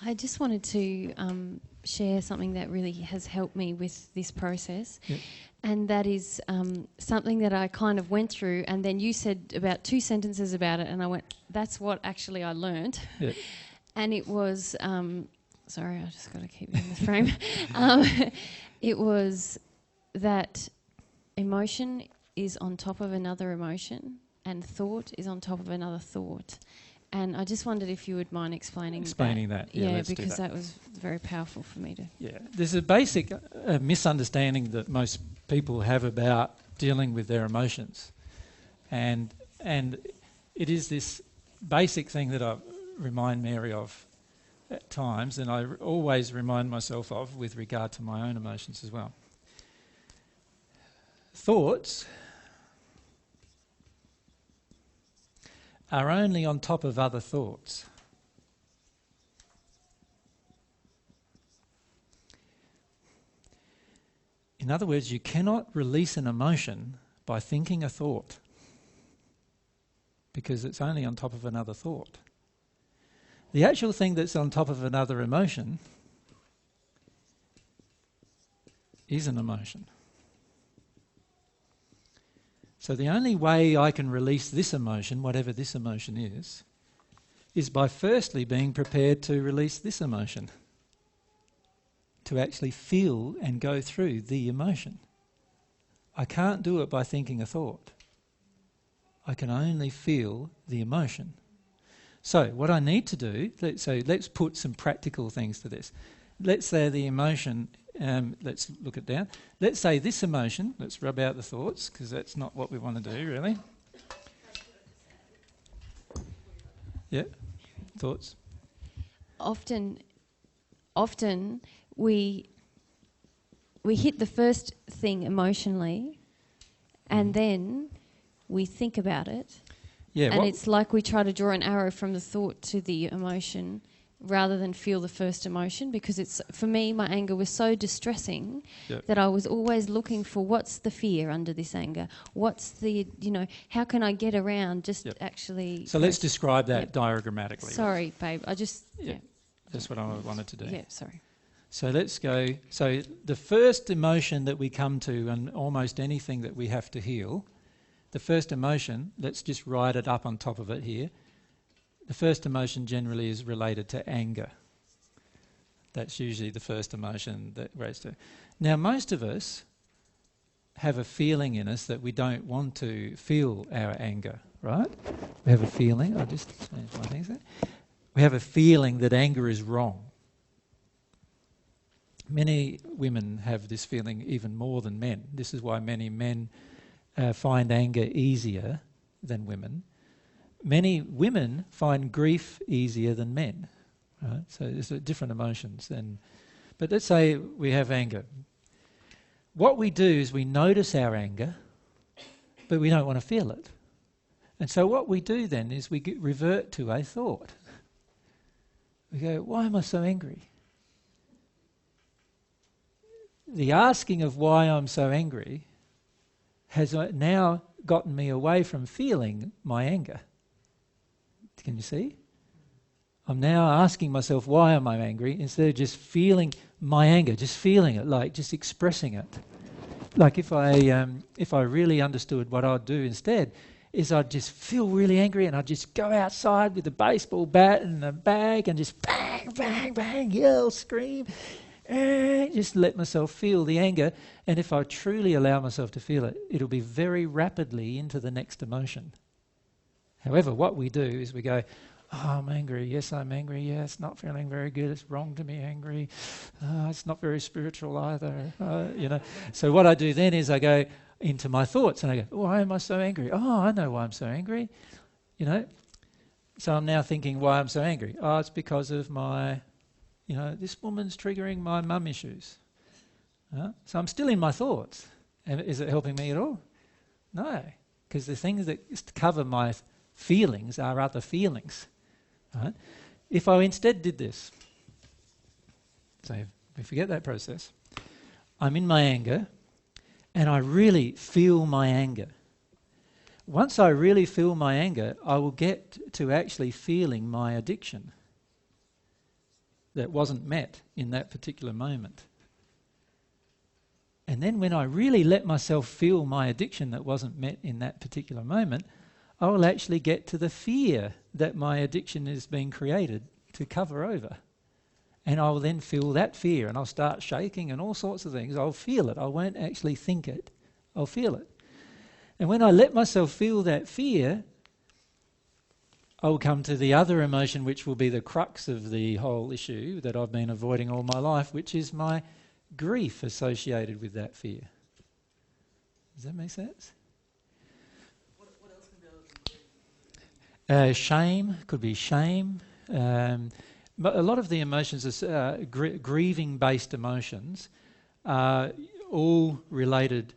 I just wanted to share something that really has helped me with this process. Yep. And that is something that I kind of went through, and then you said about 2 sentences about it, and I went, that's what actually I learned. Yep. And it was, sorry, I just got to keep it in the frame. It was that emotion is on top of another emotion, and thought is on top of another thought. And I just wondered if you would mind explaining that. Yeah, let's do because that. was very powerful for me to... Yeah, there's a basic misunderstanding that most people have about dealing with their emotions. And it is this basic thing that I remind Mary of at times, and I always remind myself of with regard to my own emotions as well. Thoughts are only on top of other thoughts. In other words, you cannot release an emotion by thinking a thought, because it's only on top of another thought. The actual thing that's on top of another emotion is an emotion. So the only way I can release this emotion, whatever this emotion is by firstly being prepared to release this emotion, to actually feel and go through the emotion. I can't do it by thinking a thought. I can only feel the emotion. So what I need to do, let's put some practical things to this. Let's say the emotion, let's look it down. Let's say this emotion, let's rub out the thoughts, because that's not what we want to do, really. Yeah, thoughts? Often we hit the first thing emotionally, and then we think about it. Yeah, and it's like we try to draw an arrow from the thought to the emotion rather than feel the first emotion, because it's, for me, my anger was so distressing that I was always looking for what's the fear under this anger, what's the, how can I get around actually... So let's describe that diagrammatically. Sorry, babe, That's what I wanted to do. Yeah, sorry. So let's go, so the first emotion that we come to in almost anything that we have to heal, the first emotion, let's just write it up on top of it here. The first emotion generally is related to anger. That's usually the first emotion that relates to. Now, most of us have a feeling in us that we don't want to feel our anger, right? We have a feeling, I'll just change my things there. We have a feeling that anger is wrong. Many women have this feeling even more than men. This is why many men find anger easier than women. Many women find grief easier than men, right? So there's different emotions. But let's say we have anger. What we do is we notice our anger, but we don't want to feel it. And so what we do then is we revert to a thought. We go, why am I so angry? The asking of why I'm so angry has now gotten me away from feeling my anger. Can you see? I'm now asking myself, why am I angry? Instead of just feeling my anger, just feeling it, like just expressing it. Like if I really understood what I'd do instead, is I'd just feel really angry and I'd just go outside with a baseball bat and a bag and just bang, bang, bang, yell, scream, and just let myself feel the anger. And if I truly allow myself to feel it, it'll be very rapidly into the next emotion. However, what we do is we go, oh, I'm angry. Yes, I'm angry. Yeah, it's not feeling very good. It's wrong to be angry. It's not very spiritual either. So what I do then is I go into my thoughts and I go, why am I so angry? Oh, I know why I'm so angry. So I'm now thinking why I'm so angry. Oh, it's because of my, this woman's triggering my mum issues. So I'm still in my thoughts. And is it helping me at all? No, because the things that cover my feelings are other feelings. Right? If I instead did this, so we forget that process, I'm in my anger and I really feel my anger. Once I really feel my anger, I will get to actually feeling my addiction. that wasn't met in that particular moment. And then when I really let myself feel my addiction that wasn't met in that particular moment, I will actually get to the fear that my addiction is being created to cover over. And I will then feel that fear, and I'll start shaking and all sorts of things. I'll feel it. I won't actually think it. I'll feel it. And when I let myself feel that fear, I'll come to the other emotion, which will be the crux of the whole issue that I've been avoiding all my life, which is my grief associated with that fear. Does that make sense? What else can be other than Shame, could be shame. But a lot of the emotions are grieving-based emotions, all related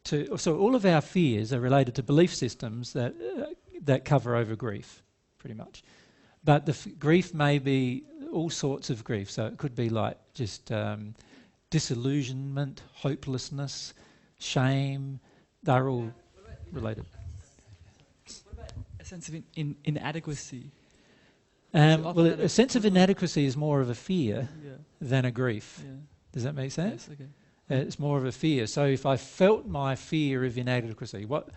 to. So all of our fears are related to belief systems that cover over grief, pretty much. But the grief may be all sorts of grief. So it could be like just disillusionment, hopelessness, shame. They're all related. What about a sense of inadequacy? Well, a sense of inadequacy is more of a fear than a grief. Yeah. Does that make sense? Yes, okay. It's more of a fear. So if I felt my fear of inadequacy, what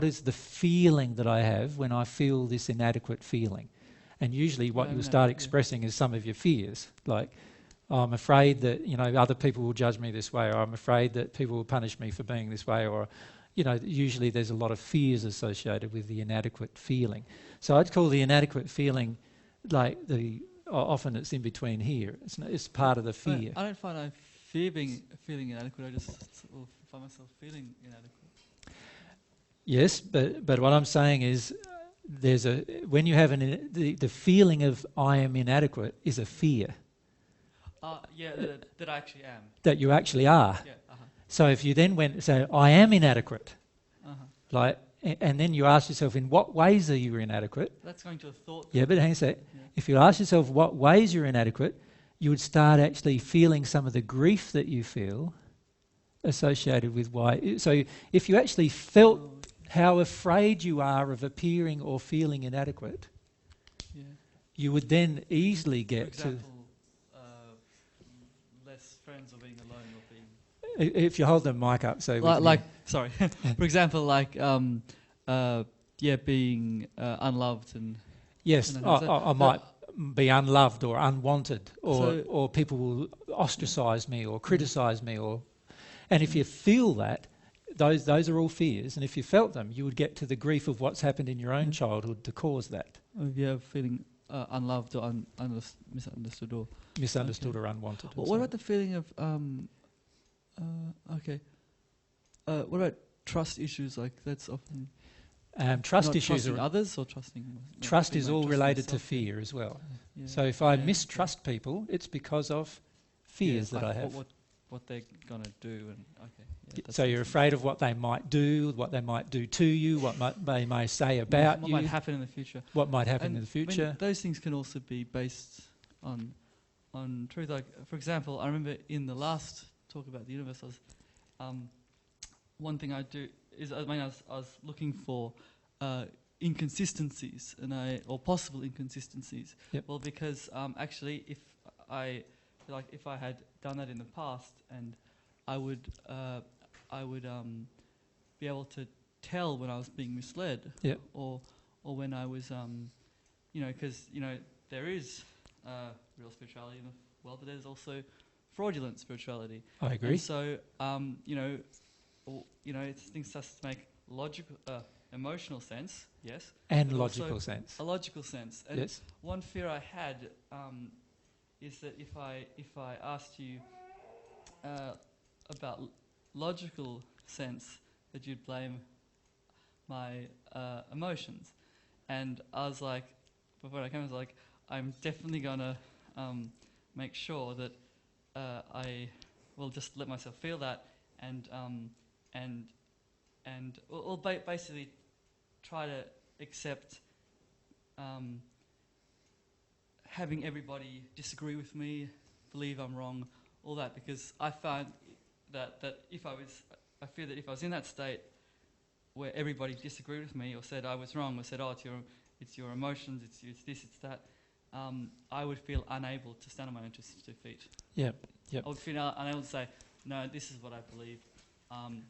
is the feeling that I have when I feel this inadequate feeling? And usually what you'll start expressing is some of your fears, like, oh, I'm afraid that other people will judge me this way, or I'm afraid that people will punish me for being this way, or usually there's a lot of fears associated with the inadequate feeling. So I'd call the inadequate feeling like often it's in between here. It's part of the fear. I don't find I fear feeling inadequate. I just find myself feeling inadequate. Yes, but what I'm saying is when you have the feeling of I am inadequate is a fear. That I actually am. That you actually are. Yeah. So if you then went and say, I am inadequate, and then you ask yourself, in what ways are you inadequate? That's going to a thought. Yeah, but hang on a sec. Yeah. If you ask yourself what ways you're inadequate, you would start actually feeling some of the grief that you feel associated with why. So if you actually felt how afraid you are of appearing or feeling inadequate, you would then easily get For example, less friends or being alone or being... If you hold the mic up, so... Sorry. For example, being unloved and... Yes, I might be unloved or unwanted, or people will ostracise me or criticise me, and if you feel that, those are all fears, and if you felt them, you would get to the grief of what's happened in your own childhood to cause that. Feeling unloved or misunderstood or... Misunderstood or unwanted. What about the feeling of... what about trust issues? Like that's often... trust not issues trusting are... others or trusting... Trust is all related to fear as well. Yeah. So if I mistrust people, it's because of fears that I have. What they're going to do. So you're afraid of what they might do, what they might do to you, they may say about what you. What might happen in the future. What might happen in the future. Those things can also be based on truth. Like, for example, I remember in the last talk about the universe, one thing I do is I was looking for inconsistencies or possible inconsistencies. Yep. Well, because actually, if I had done that in the past, and I would be able to tell when I was being misled, yep. or when I was because there is real spirituality in the world, but there's also fraudulent spirituality. I agree. And so things just make logical, emotional sense, yes, and logical sense. A logical sense. And yes. One fear I had is that if I asked you about logical sense, that you'd blame my emotions. And I was like, before I came, I was like, I'm definitely gonna make sure that I will just let myself feel that, and basically try to accept having everybody disagree with me, believe I'm wrong, all that, because I find that I fear that if I was in that state where everybody disagreed with me or said I was wrong or said, oh, it's your emotions, it's this, it's that, I would feel unable to stand on my own 2 feet. Yep. I would feel unable to say, no, this is what I believe.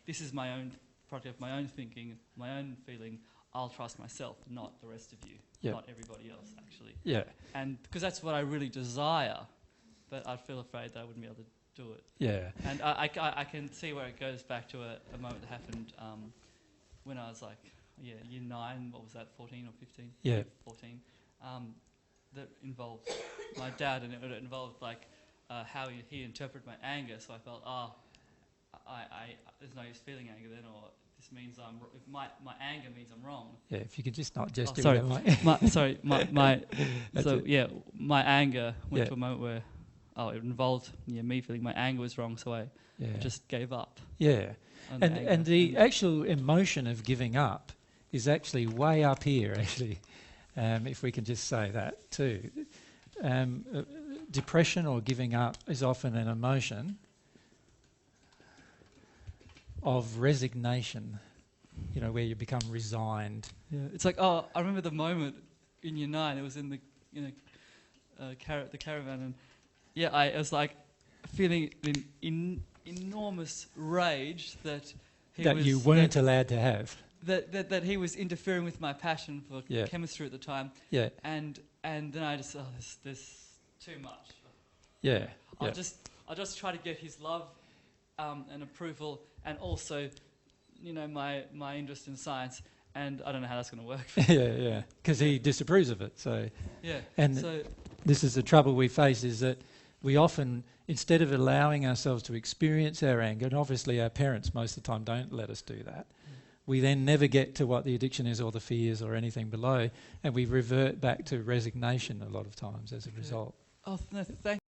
This is my own product of my own thinking, my own feeling. I'll trust myself, not the rest of you, not everybody else, actually. Yeah. And because that's what I really desire, but I'd feel afraid that I wouldn't be able to do it. Yeah. And I can see where it goes back to a moment that happened when I was like, year 9, what was that, 14 or 15? Yeah. 14. That involved my dad, and it involved like how he interpreted my anger. So I felt, there's no use feeling anger then, or this means if my anger means I'm wrong. Yeah, if you could just not gesture sorry. that way. My anger went to a moment where, it involved me feeling my anger was wrong, so I just gave up. Yeah, and the actual emotion of giving up is actually way up here, actually, if we can just say that too. Depression or giving up is often an emotion of resignation, where you become resigned. Yeah, it's like, I remember the moment in year 9. It was in the the caravan, and I was like feeling enormous rage that you weren't allowed to have. That he was interfering with my passion for chemistry at the time. Yeah. And then I just this too much. Yeah. I'll just try to get his love and approval, and also, my interest in science. And I don't know how that's going to work. Yeah. Because he disapproves of it. So. Yeah. And this is the trouble we face, is that we often, instead of allowing ourselves to experience our anger, and obviously our parents most of the time don't let us do that, we then never get to what the addiction is or the fears or anything below, and we revert back to resignation a lot of times as a result. Oh, no, thank